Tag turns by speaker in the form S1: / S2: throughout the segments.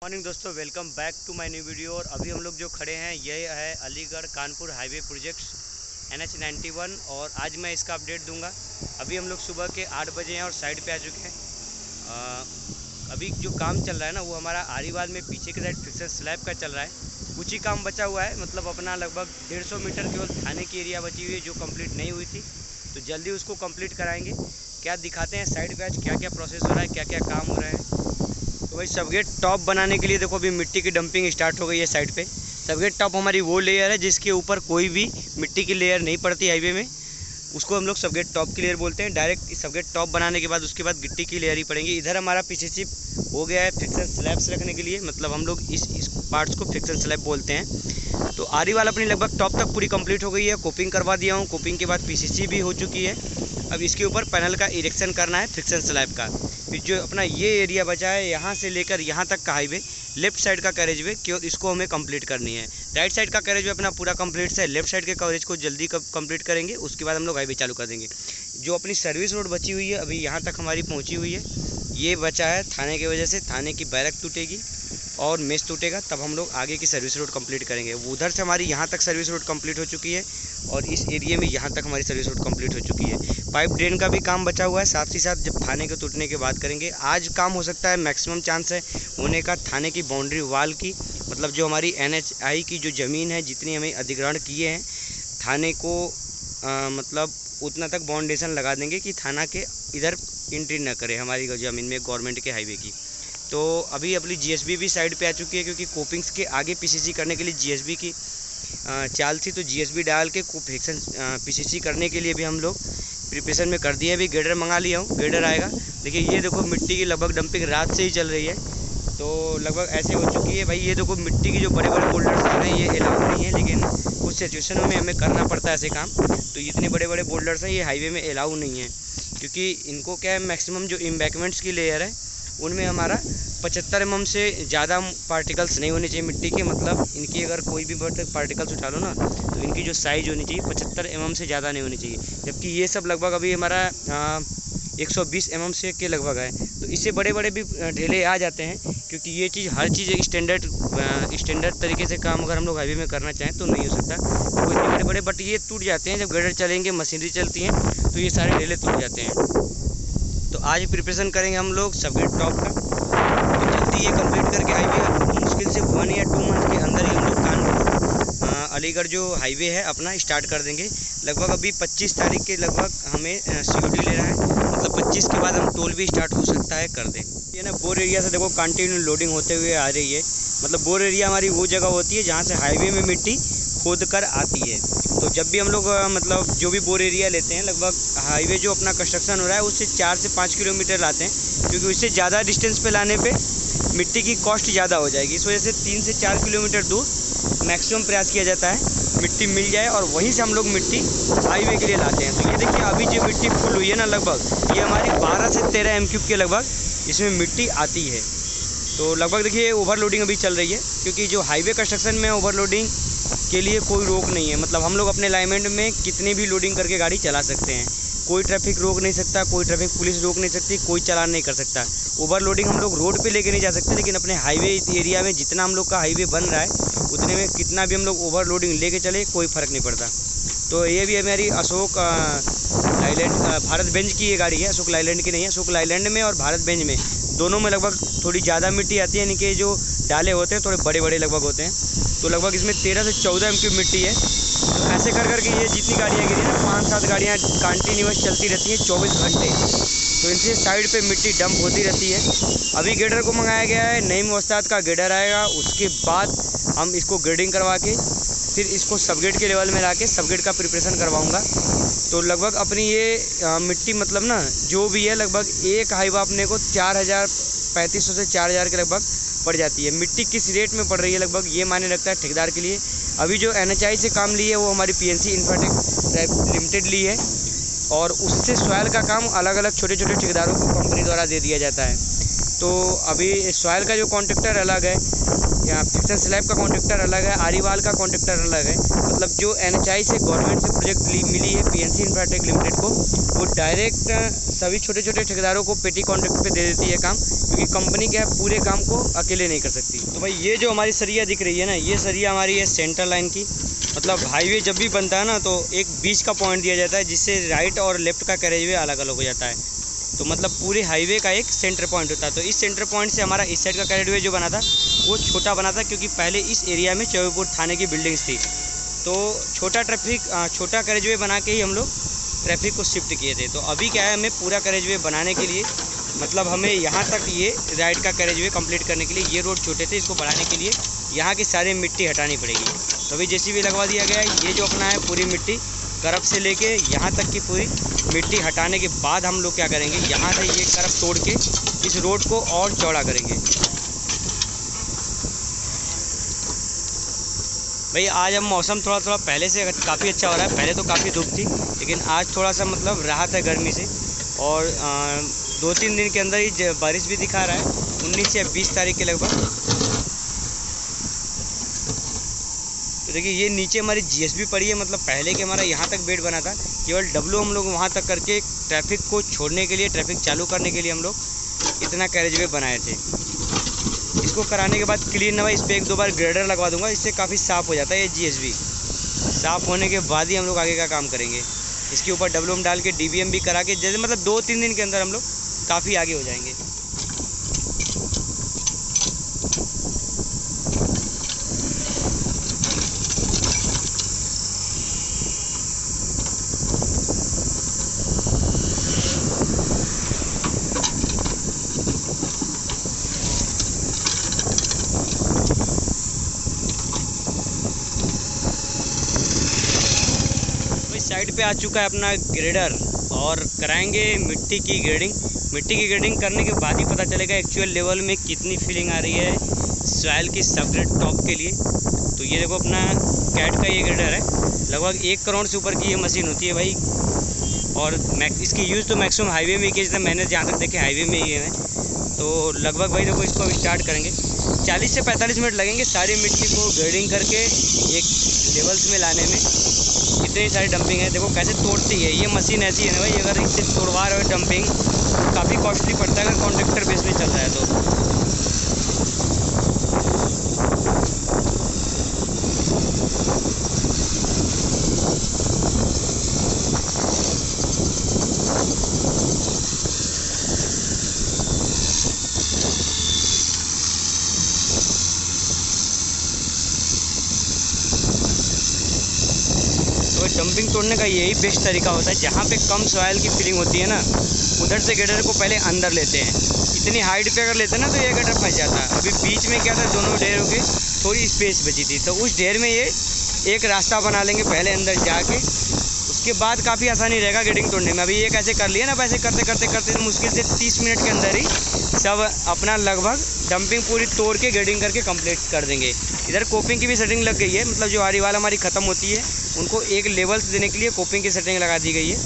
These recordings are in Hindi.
S1: मॉर्निंग दोस्तों, welcome back to my new video. और अभी हम लोग जो खड़े हैं ये है Aligarh Kanpur highway project NH91 और आज मैं इसका अपडेट दूंगा। अभी हम लोग सुबह के 8 बजे हैं और साइड पे आ चुके हैं। अभी जो काम चल रहा है ना वो हमारा आरीवाल में पीछे की साइड फिक्सर स्लैब का चल रहा है। कुछ ही काम बचा हुआ है, मतलब अपना लगभग 150 मीटर केवल थाने की एरिया बची हुई है जो कंप्लीट नहीं हुई थी, तो जल्दी उसको कंप्लीट कराएंगे। क्या दिखाते हैं साइड पे आज क्या क्या प्रोसेस हो रहा है, क्या क्या काम हो रहा है। तो भाई सबगेट टॉप बनाने के लिए देखो अभी मिट्टी की डंपिंग स्टार्ट हो गई है साइड पे। सबगेट टॉप हमारी वो लेयर है जिसके ऊपर कोई भी मिट्टी की लेयर नहीं पड़ती हाईवे में, उसको हम लोग सबगेट टॉप की लेयर बोलते हैं। डायरेक्ट सबगेट टॉप बनाने के बाद उसके बाद गिट्टी की लेयर ही पड़ेंगी। इधर हमारा पीछे चिप हो गया है फ्रिक्शन स्लैब्स रखने के लिए, मतलब हम लोग इस पार्ट्स को फ्रिक्शन स्लैब बोलते हैं। तो आरी वाल अपनी लगभग टॉप तक पूरी कंप्लीट हो गई है। कोपिंग करवा दिया हूँ, कोपिंग के बाद PCC भी हो चुकी है। अब इसके ऊपर पैनल का इरेक्शन करना है फ्रिक्शन स्लैब का। फिर जो अपना ये एरिया बचा है यहाँ से लेकर यहाँ तक का हाईवे, लेफ्ट साइड का कैरेज वे केवल इसको हमें कंप्लीट करनी है। राइट साइड का कैरेज वे अपना पूरा कंप्लीट है, लेफ्ट साइड के कवरेज को जल्दी कंप्लीट करेंगे, उसके बाद हम लोग हाईवे चालू कर देंगे। जो अपनी सर्विस रोड बची हुई है अभी यहाँ तक हमारी पहुँची हुई है, ये बचा है थाने की वजह से। थाने की बैरक टूटेगी और मेस टूटेगा तब हम लोग आगे की सर्विस रोड कंप्लीट करेंगे। उधर से हमारी यहाँ तक सर्विस रोड कंप्लीट हो चुकी है और इस एरिया में यहाँ तक हमारी सर्विस रोड कंप्लीट हो चुकी है। पाइप ड्रेन का भी काम बचा हुआ है, साथ ही साथ जब थाने के टूटने के बाद करेंगे। आज काम हो सकता है, मैक्सिमम चांस है होने का थाने की बाउंड्री वाल की, मतलब जो हमारी NHI की जो ज़मीन है जितनी हमें अधिग्रहण किए हैं थाने को मतलब उतना तक बाउंडेशन लगा देंगे कि थाना के इधर एंट्री न करे हमारी ज़मीन में गवर्नमेंट के हाईवे की। तो अभी अपनी GSB भी साइड पे आ चुकी है, क्योंकि कोपिंग्स के आगे PCC करने के लिए GSB की चाल थी, तो GSB डाल के फिक्सन PCC करने के लिए भी हम लोग प्रिपरेशन में कर दिए। अभी ग्रेडर मंगा लिया हूँ, ग्रेडर आएगा। देखिए ये देखो मिट्टी की लगभग डंपिंग रात से ही चल रही है, तो लगभग ऐसे हो चुकी है। भाई ये देखो मिट्टी की जो बड़े बड़े बोल्डर्स आ रहे हैं ये अलाउ नहीं है, लेकिन कुछ सिचुएशनों में हमें करना पड़ता है ऐसे काम। तो इतने बड़े बड़े बोल्डर्स हैं ये हाईवे में अलाउ नहीं है, क्योंकि इनको क्या है, मैक्सिमम जो एम्बैंकमेंट्स की लेयर है उनमें हमारा 75 mm से ज़्यादा पार्टिकल्स नहीं होने चाहिए मिट्टी के। मतलब इनकी अगर कोई भी पार्टिकल्स उठा लो ना तो इनकी जो साइज़ होनी चाहिए 75 mm से ज़्यादा नहीं होनी चाहिए, जबकि ये सब लगभग अभी हमारा 120 mm से के लगभग है। तो इससे बड़े बड़े भी ढेले आ जाते हैं, क्योंकि ये चीज़ हर चीज़ स्टैंडर्ड तरीके से काम अगर हम लोग हाईवे में करना चाहें तो नहीं हो सकता। तो इतने बड़े बड़े बट ये टूट जाते हैं जब ग्रेडर चलेंगे, मशीनरी चलती हैं तो ये सारे ढेले टूट जाते हैं। तो आज प्रिपरेशन करेंगे हम लोग सबगेट टॉप का, तो जल्दी ये कंप्लीट करके हाईवे मुश्किल से 1 या 2 मंथ के अंदर ही हम लोग कानपुर अलीगढ़ जो हाईवे है अपना स्टार्ट कर देंगे। लगभग अभी 25 तारीख के लगभग हमें COD लेना है, मतलब 25 के बाद हम टोल भी स्टार्ट हो सकता है कर दें। ये ना बोर एरिया से देखो कंटिन्यू लोडिंग होते हुए आ रही है। मतलब बोर एरिया हमारी वो जगह होती है जहाँ से हाईवे में मिट्टी खोद कर आती है। तो जब भी हम लोग मतलब जो भी बोर एरिया लेते हैं, लगभग हाईवे जो अपना कंस्ट्रक्शन हो रहा है उससे 4 से 5 किलोमीटर लाते हैं, क्योंकि उससे ज़्यादा डिस्टेंस पे लाने पे मिट्टी की कॉस्ट ज़्यादा हो जाएगी। इस वजह से 3 से 4 किलोमीटर दूर मैक्सिमम प्रयास किया जाता है मिट्टी मिल जाए, और वहीं से हम लोग मिट्टी हाईवे के लिए लाते हैं। तो ये देखिए अभी जो मिट्टी फुल हुई है ना, लगभग ये हमारी 12 से 13 M³ के लगभग इसमें मिट्टी आती है। तो लगभग देखिए ओवरलोडिंग अभी चल रही है, क्योंकि जो हाईवे कंस्ट्रक्शन में ओवरलोडिंग के लिए कोई रोक नहीं है। मतलब हम लोग अपने अलाइनमेंट में कितनी भी लोडिंग करके गाड़ी चला सकते हैं, कोई ट्रैफिक रोक नहीं सकता, कोई ट्रैफिक पुलिस रोक नहीं सकती, कोई चालान नहीं कर सकता। ओवरलोडिंग हम लोग रोड पे लेके नहीं जा सकते, लेकिन अपने हाईवे एरिया में जितना हम लोग का हाईवे बन रहा है उतने में कितना भी हम लोग ओवरलोडिंग लेके चले कोई फ़र्क नहीं पड़ता। तो ये भी हमारी अशोक लाइलैंड भारत बेंज की ये गाड़ी है, अशोक लाइलैंड की नहीं है। अशोक लाइलैंड में और भारत बेंज में दोनों में लगभग थोड़ी ज़्यादा मिट्टी आती है, यानी कि जो डाले होते हैं थोड़े बड़े बड़े लगभग होते हैं। तो लगभग इसमें 13 से 14 M³ मिट्टी है। तो ऐसे कर करके ये जितनी गाड़ियाँ गिरी ना, 5-7 गाड़ियाँ कंटिन्यूस चलती रहती हैं 24 घंटे। तो इनसे साइड पे मिट्टी डंप होती रहती है। अभी ग्रेडर को मंगाया गया है, नईम उस्ताद का ग्रेडर आएगा, उसके बाद हम इसको ग्रेडिंग करवा के फिर इसको सबगेट के लेवल में ला के सबगेट का प्रिपरेशन करवाऊँगा। तो लगभग अपनी ये मिट्टी मतलब ना जो भी है लगभग एक हाईवा अपने को 4,3500 से 4,000 के लगभग पड़ जाती है। मिट्टी किस रेट में पड़ रही है लगभग ये मायने रखता है ठेकेदार के लिए। अभी जो NHI से काम ली है वो हमारी PNC इन्फ्राटेक लिमिटेड ली है, और उससे सॉयल का काम अलग अलग छोटे छोटे ठेकेदारों को कंपनी द्वारा दे दिया जाता है। तो अभी सॉयल का जो कॉन्ट्रैक्टर अलग है, यहाँ फिक्सन स्लैब का कॉन्ट्रैक्टर अलग है, आरीवाल का कॉन्ट्रैक्टर अलग है। मतलब जो NHI से गवर्नमेंट से प्रोजेक्ट मिली है PNC इंफ्राटेक लिमिटेड को, वो डायरेक्ट सभी छोटे छोटे ठेकेदारों को पेटी कॉन्ट्रैक्ट पे दे देती है काम, क्योंकि कंपनी क्या है पूरे काम को अकेले नहीं कर सकती। तो भाई ये जो हमारी सरिया दिख रही है ना, ये सरिया हमारी है सेंट्रल लाइन की। मतलब हाईवे जब भी बनता है ना तो एक बीच का पॉइंट दिया जाता है, जिससे राइट और लेफ्ट का कैरेजवे अलग अलग हो जाता है। तो मतलब पूरे हाईवे का एक सेंटर पॉइंट होता है। तो इस सेंटर पॉइंट से हमारा इस साइड का कैरेजवे जो बना था वो छोटा बना था, क्योंकि पहले इस एरिया में चौबेपुर थाने की बिल्डिंग्स थी। तो छोटा कैरेजवे बना के ही हम लोग ट्रैफिक को शिफ्ट किए थे। तो अभी क्या है, हमें पूरा कैरेजवे बनाने के लिए, मतलब हमें यहाँ तक ये राइट का कैरेजवे कंप्लीट करने के लिए, ये रोड छोटे थे, इसको बढ़ाने के लिए यहाँ की सारी मिट्टी हटानी पड़ेगी। तो अभी JCB लगवा दिया गया है। ये जो अपना है पूरी मिट्टी करब से लेके यहाँ तक की पूरी मिट्टी हटाने के बाद हम लोग क्या करेंगे, यहाँ से ये करब तोड़ के इस रोड को और चौड़ा करेंगे। भाई आज अब मौसम थोड़ा पहले से काफ़ी अच्छा हो रहा है। पहले तो काफ़ी धूप थी, लेकिन आज थोड़ा सा मतलब राहत है गर्मी से। और 2-3 दिन के अंदर ही बारिश भी दिखा रहा है, 19 या 20 तारीख के लगभग। तो देखिए ये नीचे हमारी GSB पड़ी है। मतलब पहले के हमारा यहाँ तक बेड बना था, केवल W हम लोग वहाँ तक करके ट्रैफिक को छोड़ने के लिए, ट्रैफिक चालू करने के लिए हम लोग इतना कैरेजवे बनाए थे। इसको कराने के बाद क्लीन हुआ, इस पर 1-2 बार ग्रेडर लगवा दूंगा, इससे काफ़ी साफ़ हो जाता है ये GSB। साफ़ होने के बाद ही हम लोग आगे का काम करेंगे। इसके ऊपर WM डाल के DBM भी करा के, जैसे मतलब 2-3 दिन के अंदर हम लोग काफ़ी आगे हो जाएंगे। साइड पे आ चुका है अपना ग्रेडर, और कराएंगे मिट्टी की ग्रेडिंग। मिट्टी की ग्रेडिंग करने के बाद ही पता चलेगा एक्चुअल लेवल में कितनी फीलिंग आ रही है सॉइल की सबग्रेड टॉप के लिए। तो ये देखो अपना कैट का ये ग्रेडर है, लगभग 1 करोड़ से ऊपर की ये मशीन होती है भाई। और इसकी यूज़ तो मैक्सिमम हाईवे में किया जाता है, मैंने जहाँ तक देखे हाईवे में ही है। तो लगभग भाई देखो इसको स्टार्ट करेंगे, 40 से 45 मिनट लगेंगे सारी मिट्टी को ग्रेडिंग करके एक लेवल्स में लाने में। इतनी सारी डंपिंग है, देखो कैसे तोड़ती है ये मशीन। ऐसी है ना भाई, अगर इससे तोड़वा रहे हो डंपिंग तो काफ़ी कॉस्टली पड़ता है अगर कॉन्ट्रैक्टर बेस पे चल रहा है तो। डंपिंग तोड़ने का यही बेस्ट तरीका होता है, जहाँ पे कम सॉइल की फीलिंग होती है ना, उधर से गटर को पहले अंदर लेते हैं। इतनी हाइट पे अगर लेते हैं ना तो ये गटर फंस जाता है। अभी बीच में क्या था, दोनों ढेरों की थोड़ी स्पेस बची थी, तो उस ढेर में ये एक रास्ता बना लेंगे पहले अंदर जाके, उसके बाद काफ़ी आसानी रहेगा गेडिंग तोड़ने में। अभी ये कैसे कर लिया ना, वैसे करते करते करते तो मुश्किल से 30 मिनट के अंदर ही सब अपना लगभग डंपिंग पूरी तोड़ के गेडिंग करके कंप्लीट कर देंगे। इधर कोपिंग की भी सेटिंग लग गई है, मतलब जो आरीवाल हमारी ख़त्म होती है उनको एक लेवल्स देने के लिए कोपिंग की सेटिंग लगा दी गई है।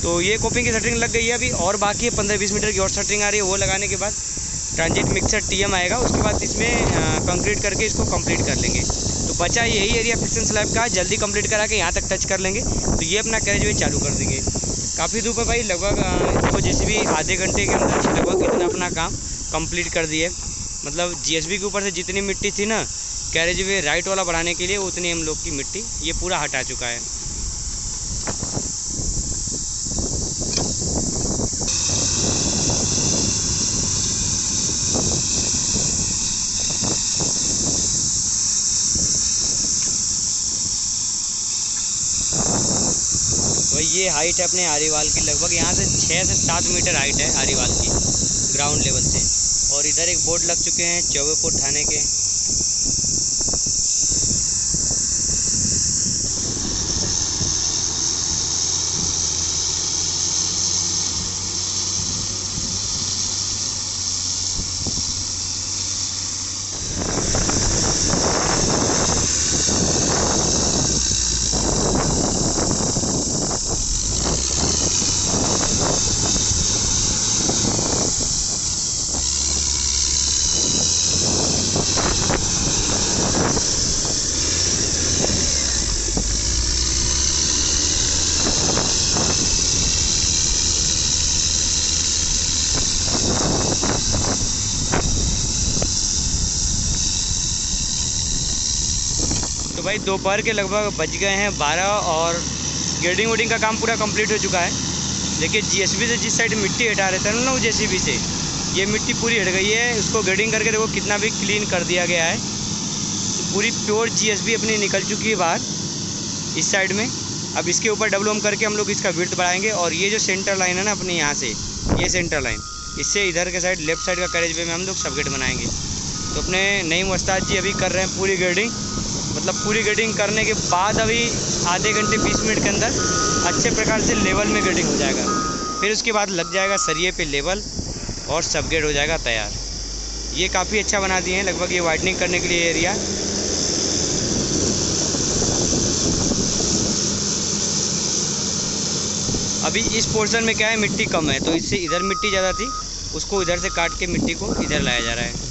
S1: तो ये कोपिंग की सेटिंग लग गई है, अभी और बाकी है 15-20 मीटर की और सेटिंग आ रही है। वो लगाने के बाद ट्रांजिट मिक्सर TM आएगा, उसके बाद इसमें कंक्रीट करके इसको कंप्लीट कर लेंगे। तो बचा यही एरिया फिक्सन स्लैब का, जल्दी कंप्लीट करा के यहाँ तक टच कर लेंगे तो ये अपना कैरेजवे चालू कर देंगे। काफ़ी धूप है भाई, लगभग इसको JCB आधे घंटे के अंदर लगभग इतना अपना काम कंप्लीट कर दिए। मतलब GSB के ऊपर से जितनी मिट्टी थी ना कैरेजवे राइट वाला बढ़ाने के लिए, उतनी हम लोग की मिट्टी ये पूरा हटा चुका है। तो ये हाइट है अपने आरीवाल की, लगभग यहाँ से 6 से 7 मीटर हाइट है आरीवाल की ग्राउंड लेवल से। और इधर एक बोर्ड लग चुके हैं चौबेपुर थाने के। तो भाई दोपहर के लगभग बज गए हैं 12 और ग्रेडिंग वोडिंग का काम पूरा कंप्लीट हो चुका है। देखिए जीएसबी से जिस साइड मिट्टी हटा रहे थे ना वो जेसीबी से, ये मिट्टी पूरी हट गई है। उसको ग्रेडिंग करके देखो कितना भी क्लीन कर दिया गया है। तो पूरी प्योर जीएसबी अपनी निकल चुकी है बाहर इस साइड में। अब इसके ऊपर डबल ओम करके हम लोग इसका विड्थ बढ़ाएंगे। और ये जो सेंटर लाइन है ना अपनी यहाँ से, ये सेंटर लाइन, इससे इधर के साइड लेफ्ट साइड का कैरेज वे में हम लोग सब गेट बनाएंगे। तो अपने नईम उस्ताद जी अभी कर रहे हैं पूरी ग्रेडिंग। मतलब पूरी ग्रेडिंग करने के बाद अभी आधे घंटे 20 मिनट के अंदर अच्छे प्रकार से लेवल में ग्रेडिंग हो जाएगा। फिर उसके बाद लग जाएगा सरिये पे लेवल और सब गेट हो जाएगा तैयार। ये काफ़ी अच्छा बना दिए हैं लगभग ये वाइडनिंग करने के लिए एरिया। अभी इस पोर्शन में क्या है, मिट्टी कम है, तो इससे इधर मिट्टी ज़्यादा थी, उसको इधर से काट के मिट्टी को इधर लाया जा रहा है।